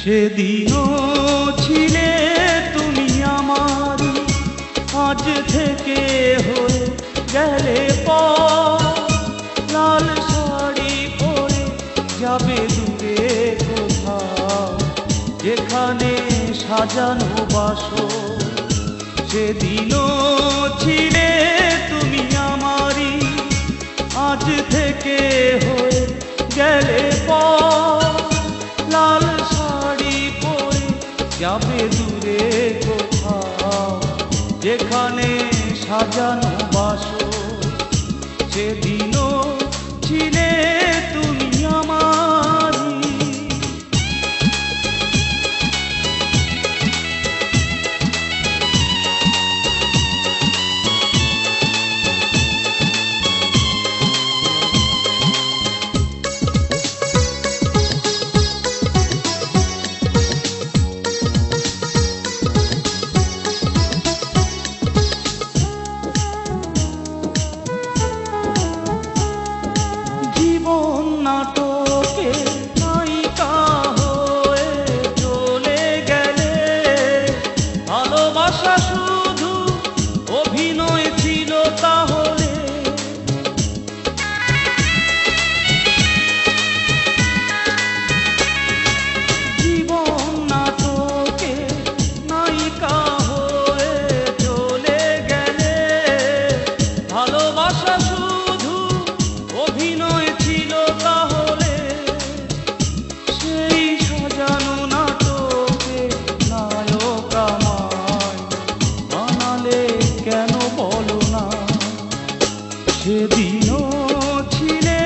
সেদিনও ছিলে তুমি আমার, আজ থেকে হয়ে গেলে পর। লাল শাড়ি পরে যাবে দূরে কোথাও, যেখানে সাজানো বাসর। সেদিনও ছিলে তুমি আমারই, আজ থেকে হয়ে গেলে পর। লাল শাড়ি পরে যাবে দূরে কোথাও, যেখানে সাজানো বাসর। সেদিনও ছিলে তুমি আমারই। নাটকে নায়িকা হয়ে চলে গেলে, ভালোবাসা শুধু অভিনয় ছিল তাহলে। জীবন নাটকে নায়িকা হয়ে চলে গেলে, ভালোবাসা শুধু অভিনয় ছিল তাহলে। সেই সাজানো নাটকে নায়ক আমায় বানালে কেন বলো না। সেদিনও ছিলে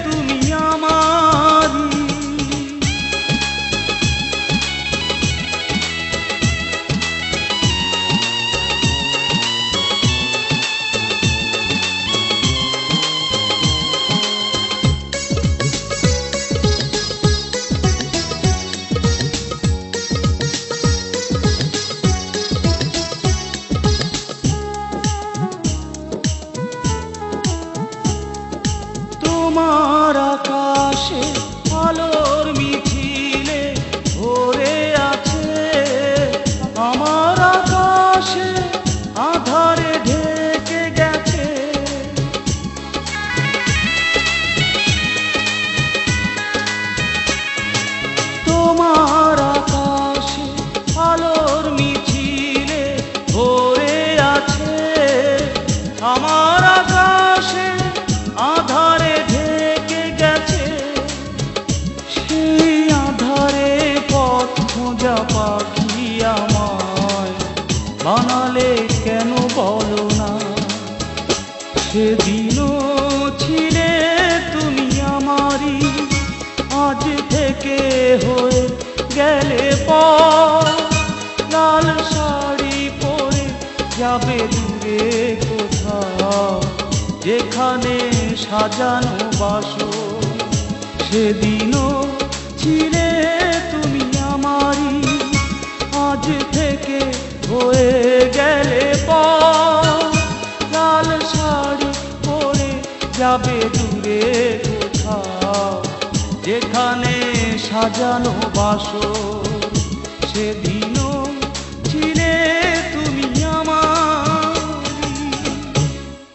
তুমি আমারই। তোমার আকাশে আলোর মিছিলে ভরে আছে, আমার আকাশে আধারে ঢেকে গেছে। তোমার আকাশে আলোর মিছিলে ভরে আছে, আমার আকাশে আধারে ঢেকে গেছে। সেই আধারে পথ খোঁজা পাখি আমায় বানালে কেন বলো না। সেদিনও ছিলে তুমি আমারই, আজ থেকে হয়ে গেলে পর। লাল শাড়ি পরে যাবে দূরে কোথাও, যেখানে সাজানো বাসর। সেদিনও ছিলে তুমি আমারই, আজ থেকে হয়ে গেলে পর। লাল শাড়ি পরে যাবে দূরে কোথাও, যেখানে সাজানো বাসর। সেদিন